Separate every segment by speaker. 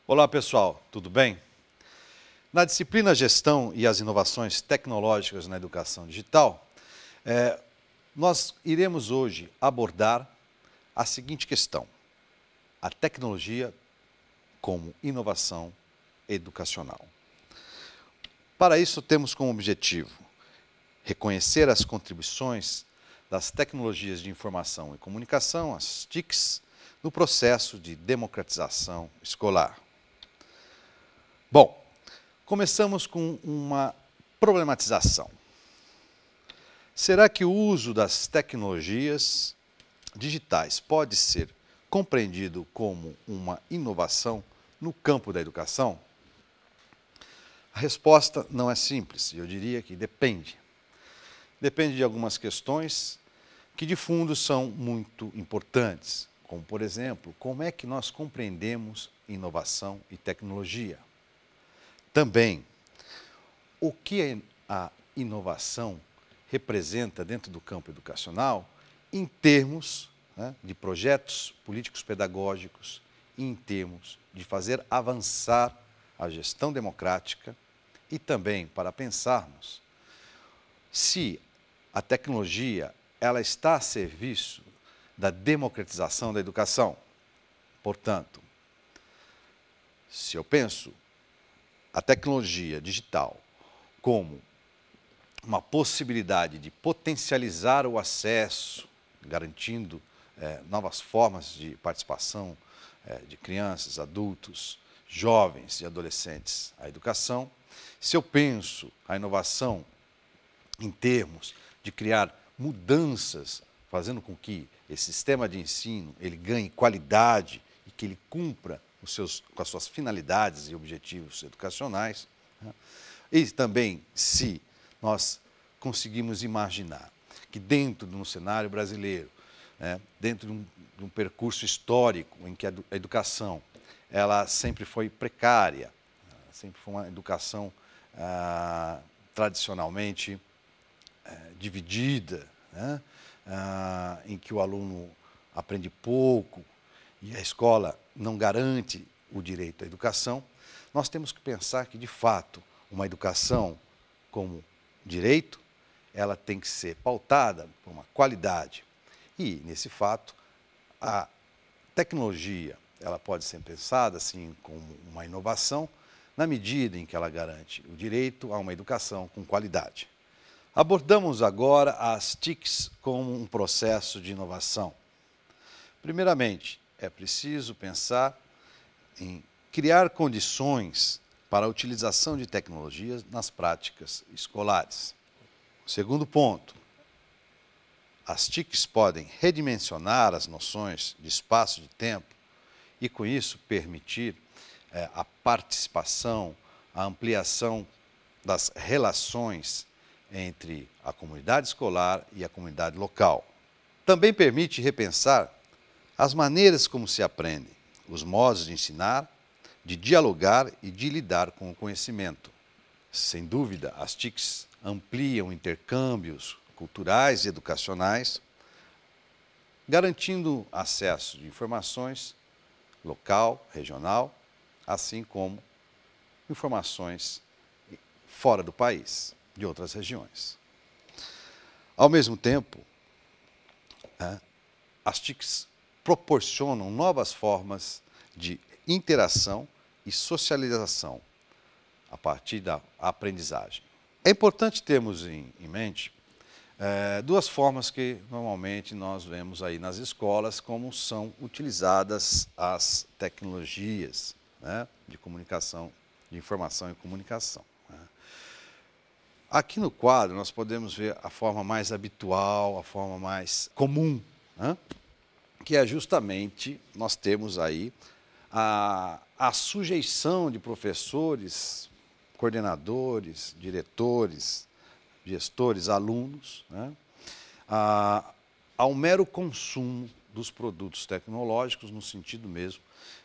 Speaker 1: Olá pessoal, tudo bem? Na disciplina Gestão e as Inovações Tecnológicas na Educação Digital, nós iremos hoje abordar a seguinte questão: a tecnologia como inovação educacional. Para isso, temos como objetivo reconhecer as contribuições das tecnologias de informação e comunicação, as TICs, no processo de democratização escolar. Bom, começamos com uma problematização. Será que o uso das tecnologias digitais pode ser compreendido como uma inovação no campo da educação? A resposta não é simples, eu diria que depende. Depende de algumas questões que de fundo são muito importantes, como por exemplo, como é que nós compreendemos inovação e tecnologia? Também, o que a inovação representa dentro do campo educacional em termos de projetos políticos pedagógicos e em termos de fazer avançar a gestão democrática e também para pensarmos se a tecnologia ela está a serviço da democratização da educação. Portanto, se eu penso a tecnologia digital como uma possibilidade de potencializar o acesso, garantindo novas formas de participação de crianças, adultos, jovens e adolescentes à educação. Se eu penso a inovação em termos de criar mudanças, fazendo com que esse sistema de ensino ele ganhe qualidade e que ele cumpra com as suas finalidades e objetivos educacionais, e também se nós conseguimos imaginar que dentro de um cenário brasileiro, dentro de um percurso histórico em que a educação ela sempre foi precária, sempre foi uma educação tradicionalmente dividida, em que o aluno aprende pouco e a escola não garante o direito à educação, nós temos que pensar que, de fato, uma educação como direito, ela tem que ser pautada por uma qualidade. E, nesse fato, a tecnologia ela pode ser pensada assim como uma inovação na medida em que ela garante o direito a uma educação com qualidade. Abordamos agora as TICs como um processo de inovação. Primeiramente, é preciso pensar em criar condições para a utilização de tecnologias nas práticas escolares. Segundo ponto, as TICs podem redimensionar as noções de espaço e de tempo e, com isso, permitir a participação, a ampliação das relações entre a comunidade escolar e a comunidade local. Também permite repensar as maneiras como se aprende, os modos de ensinar, de dialogar e de lidar com o conhecimento. Sem dúvida, as TICs ampliam intercâmbios culturais e educacionais, garantindo acesso de informações local, regional, assim como informações fora do país, de outras regiões. Ao mesmo tempo, as TICs proporcionam novas formas de interação e socialização a partir da aprendizagem. É importante termos em mente duas formas que normalmente nós vemos aí nas escolas como são utilizadas as tecnologias de comunicação, de informação e comunicação. Aqui no quadro nós podemos ver a forma mais habitual, a forma mais comum, que é justamente, nós temos aí a sujeição de professores, coordenadores, diretores, gestores, alunos, ao mero consumo dos produtos tecnológicos, no sentido mesmo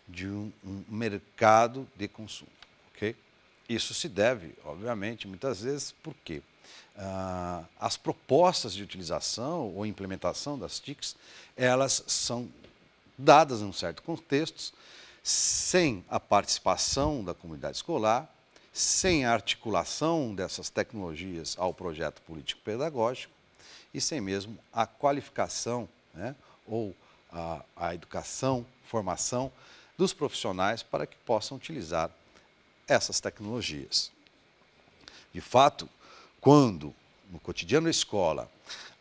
Speaker 1: de um mercado de consumo. Okay? Isso se deve, obviamente, muitas vezes, por quê? as propostas de utilização ou implementação das TICs, elas são dadas em um certo contexto, sem a participação da comunidade escolar, sem a articulação dessas tecnologias ao projeto político-pedagógico e sem mesmo a qualificação, né, ou a educação, formação dos profissionais para que possam utilizar essas tecnologias. De fato, quando no cotidiano da escola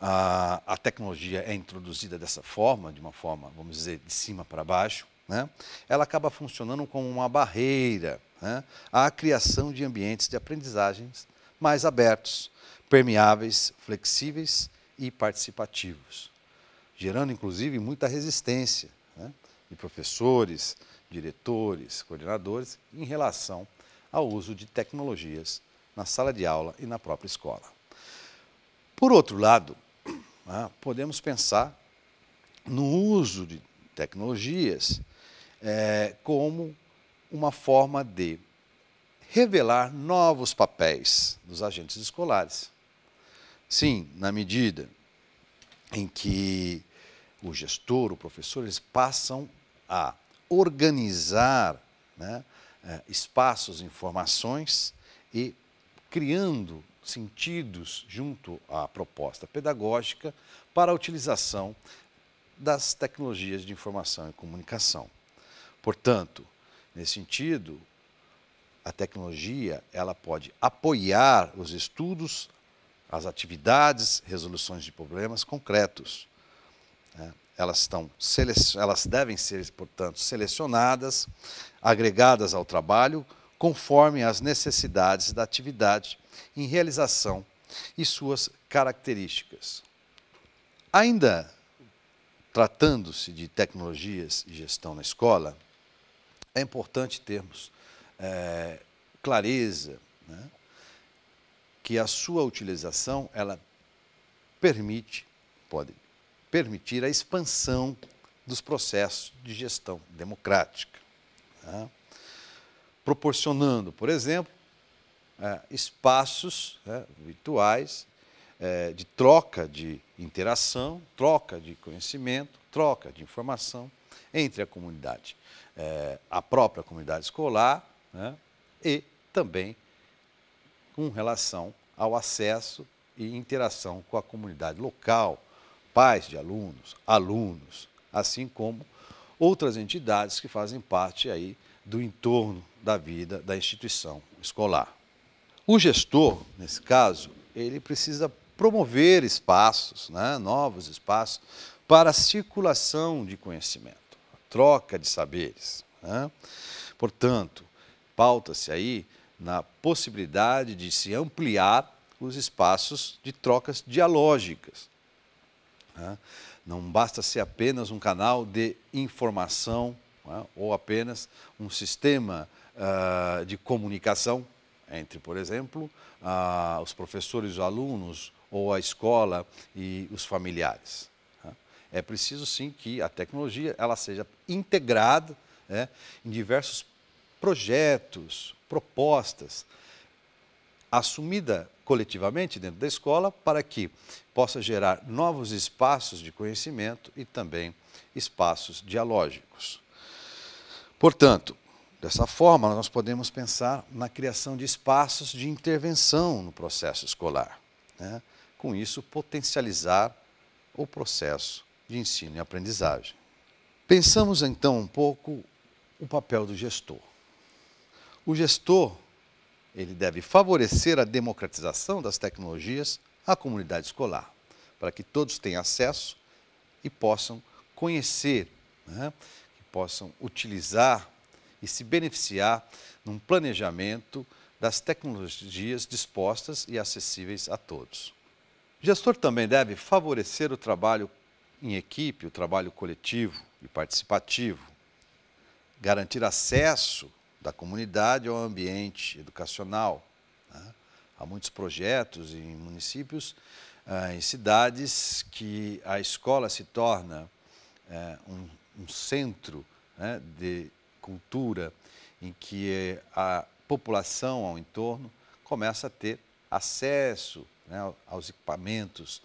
Speaker 1: a tecnologia é introduzida dessa forma, de uma forma, vamos dizer, de cima para baixo, né, ela acaba funcionando como uma barreira, né, à criação de ambientes de aprendizagens mais abertos, permeáveis, flexíveis e participativos, gerando inclusive muita resistência, né, de professores, diretores, coordenadores em relação ao uso de tecnologias na sala de aula e na própria escola. Por outro lado, podemos pensar no uso de tecnologias como uma forma de revelar novos papéis dos agentes escolares. Sim, na medida em que o gestor, o professor, eles passam a organizar, né, espaços, informações e criando sentidos junto à proposta pedagógica para a utilização das tecnologias de informação e comunicação. Portanto, nesse sentido, a tecnologia ela pode apoiar os estudos, as atividades, resoluções de problemas concretos. Elas devem ser, portanto, selecionadas, agregadas ao trabalho, conforme as necessidades da atividade em realização e suas características. Ainda tratando-se de tecnologias e gestão na escola, é importante termos clareza, né, que a sua utilização ela pode permitir a expansão dos processos de gestão democrática, né, proporcionando, por exemplo, espaços virtuais de troca de interação, troca de conhecimento, troca de informação entre a comunidade, a própria comunidade escolar, né, e também com relação ao acesso e interação com a comunidade local, pais de alunos, alunos, assim como outras entidades que fazem parte aí do entorno da vida da instituição escolar. O gestor, nesse caso, ele precisa promover espaços, né, novos espaços, para a circulação de conhecimento, a troca de saberes, né? Portanto, pauta-se aí na possibilidade de se ampliar os espaços de trocas dialógicas, né? Não basta ser apenas um canal de informação, né, ou apenas um sistema de comunicação entre, por exemplo, os professores e os alunos, ou a escola e os familiares. É preciso, sim, que a tecnologia ela seja integrada, né, em diversos projetos, propostas, assumida coletivamente dentro da escola para que possa gerar novos espaços de conhecimento e também espaços dialógicos. Portanto, dessa forma, nós podemos pensar na criação de espaços de intervenção no processo escolar, né? Com isso, potencializar o processo de ensino e aprendizagem. Pensamos, então, um pouco o papel do gestor. O gestor ele deve favorecer a democratização das tecnologias à comunidade escolar, para que todos tenham acesso e possam conhecer, né? Que possam utilizar e se beneficiar num planejamento das tecnologias dispostas e acessíveis a todos. O gestor também deve favorecer o trabalho em equipe, o trabalho coletivo e participativo, garantir acesso da comunidade ao ambiente educacional, né? Há muitos projetos em municípios, em cidades, que a escola se torna um centro, né, de cultura, em que a população ao entorno começa a ter acesso né, aos equipamentos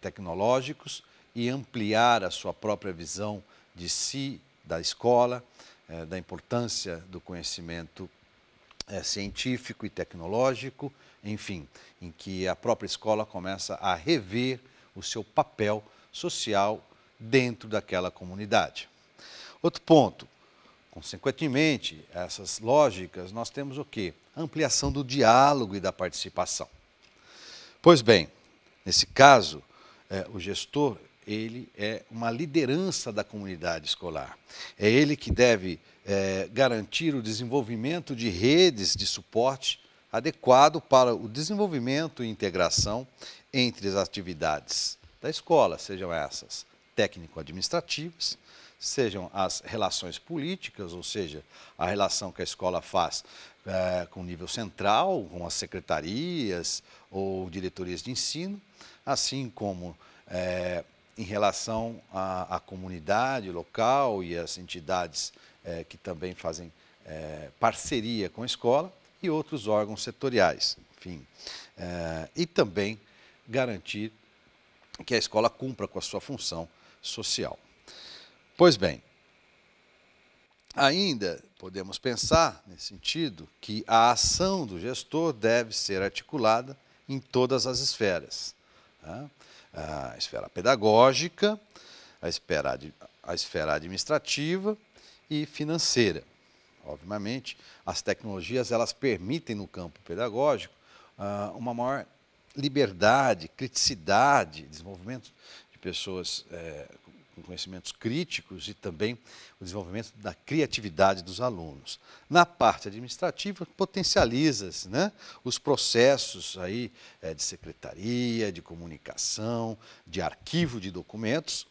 Speaker 1: tecnológicos e ampliar a sua própria visão de si, da escola, da importância do conhecimento científico e tecnológico, enfim, em que a própria escola começa a rever o seu papel social dentro daquela comunidade. Outro ponto, consequentemente, essas lógicas, nós temos o quê? A ampliação do diálogo e da participação. Pois bem, nesse caso, o gestor, ele é uma liderança da comunidade escolar. É ele que deve garantir o desenvolvimento de redes de suporte adequado para o desenvolvimento e integração entre as atividades da escola, sejam essas técnico-administrativas, sejam as relações políticas, ou seja, a relação que a escola faz com o nível central, com as secretarias ou diretorias de ensino, assim como em relação à comunidade local e às entidades que também fazem parceria com a escola e outros órgãos setoriais, enfim. E também garantir que a escola cumpra com a sua função social. Pois bem, ainda podemos pensar, nesse sentido, que a ação do gestor deve ser articulada em todas as esferas. Tá? A esfera pedagógica, a esfera administrativa e financeira. Obviamente, as tecnologias elas permitem no campo pedagógico uma maior liberdade, criticidade, desenvolvimento de pessoas com conhecimentos críticos e também o desenvolvimento da criatividade dos alunos. Na parte administrativa, potencializa-se, né, os processos aí, de secretaria, de comunicação, de arquivo de documentos,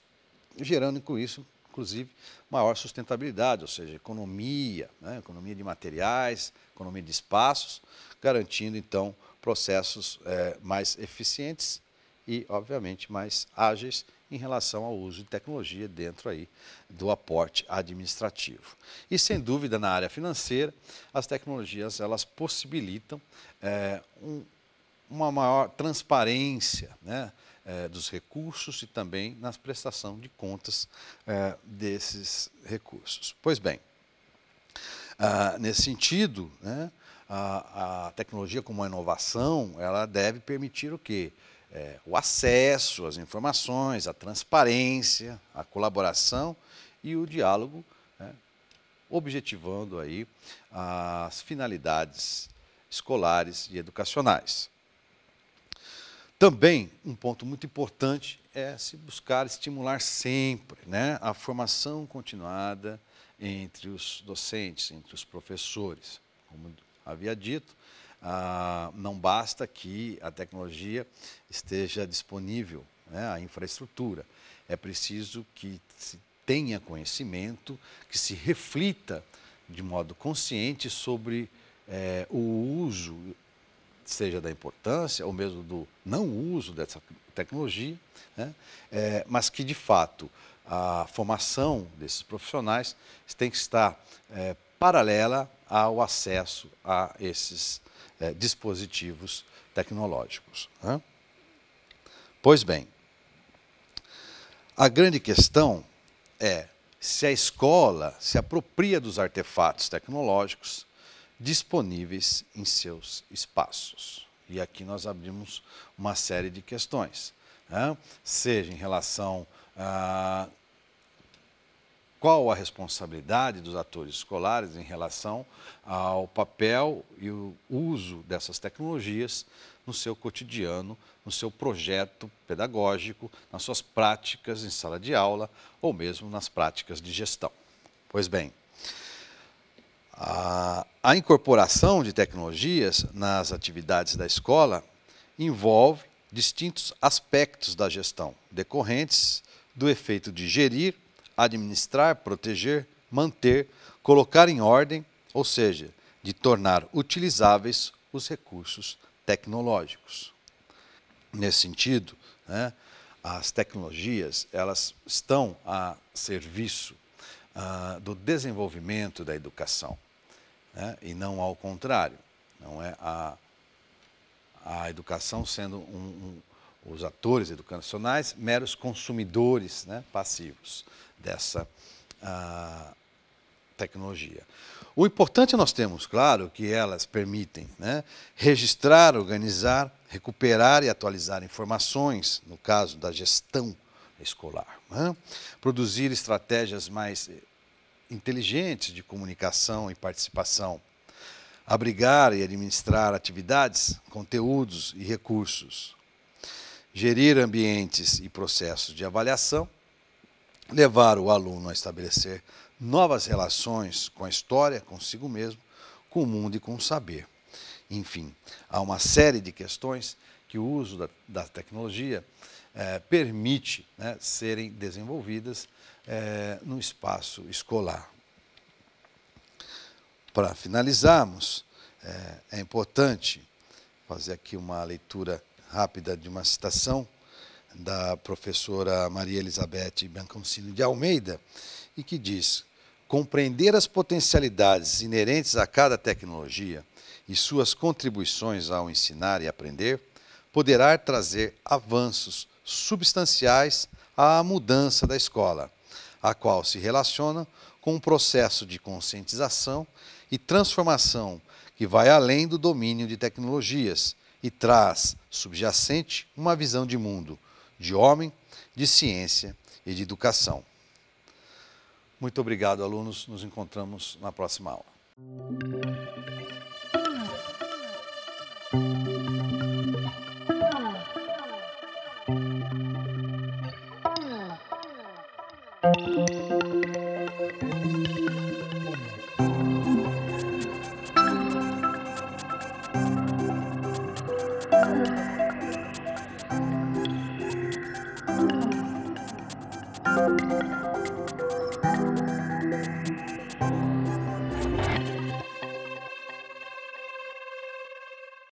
Speaker 1: gerando com isso, inclusive, maior sustentabilidade, ou seja, economia, né, economia de materiais, economia de espaços, garantindo, então, processos mais eficientes e, obviamente, mais ágeis em relação ao uso de tecnologia dentro aí do aporte administrativo. E, sem dúvida, na área financeira, as tecnologias elas possibilitam uma maior transparência, né, dos recursos e também na prestação de contas desses recursos. Pois bem, nesse sentido, né, a tecnologia como uma inovação, ela deve permitir o quê? O acesso às informações, a transparência, a colaboração e o diálogo, né, objetivando aí as finalidades escolares e educacionais. Também, um ponto muito importante é se buscar estimular sempre, né, a formação continuada entre os docentes, entre os professores. Como havia dito, não basta que a tecnologia esteja disponível, né, a infraestrutura. É preciso que se tenha conhecimento, que se reflita de modo consciente sobre o uso, seja da importância ou mesmo do não uso dessa tecnologia, né, mas que, de fato, a formação desses profissionais tem que estar paralela ao acesso a esses dispositivos tecnológicos. Né? Pois bem, a grande questão é se a escola se apropria dos artefatos tecnológicos disponíveis em seus espaços. E aqui nós abrimos uma série de questões, né? Seja em relação a qual a responsabilidade dos atores escolares em relação ao papel e o uso dessas tecnologias no seu cotidiano, no seu projeto pedagógico, nas suas práticas em sala de aula ou mesmo nas práticas de gestão. Pois bem, a incorporação de tecnologias nas atividades da escola envolve distintos aspectos da gestão, decorrentes do efeito de gerir, administrar, proteger, manter, colocar em ordem, ou seja, de tornar utilizáveis os recursos tecnológicos. Nesse sentido, né, as tecnologias elas estão a serviço do desenvolvimento da educação, né, e não ao contrário. Não é a a educação sendo os atores educacionais meros consumidores, né, passivos dessa tecnologia. O importante é nós termos claro que elas permitem, né, registrar, organizar, recuperar e atualizar informações, no caso da gestão escolar, né, produzir estratégias mais inteligentes de comunicação e participação, abrigar e administrar atividades, conteúdos e recursos, gerir ambientes e processos de avaliação, levar o aluno a estabelecer novas relações com a história, consigo mesmo, com o mundo e com o saber. Enfim, há uma série de questões que o uso da tecnologia permite, né, serem desenvolvidas no espaço escolar. Para finalizarmos, é importante fazer aqui uma leitura rápida de uma citação da professora Maria Elizabeth Bianconcini de Almeida, e que diz: compreender as potencialidades inerentes a cada tecnologia e suas contribuições ao ensinar e aprender poderá trazer avanços substanciais à mudança da escola, a qual se relaciona com um processo de conscientização e transformação que vai além do domínio de tecnologias e traz subjacente uma visão de mundo, de homem, de ciência e de educação. Muito obrigado, alunos. Nos encontramos na próxima aula.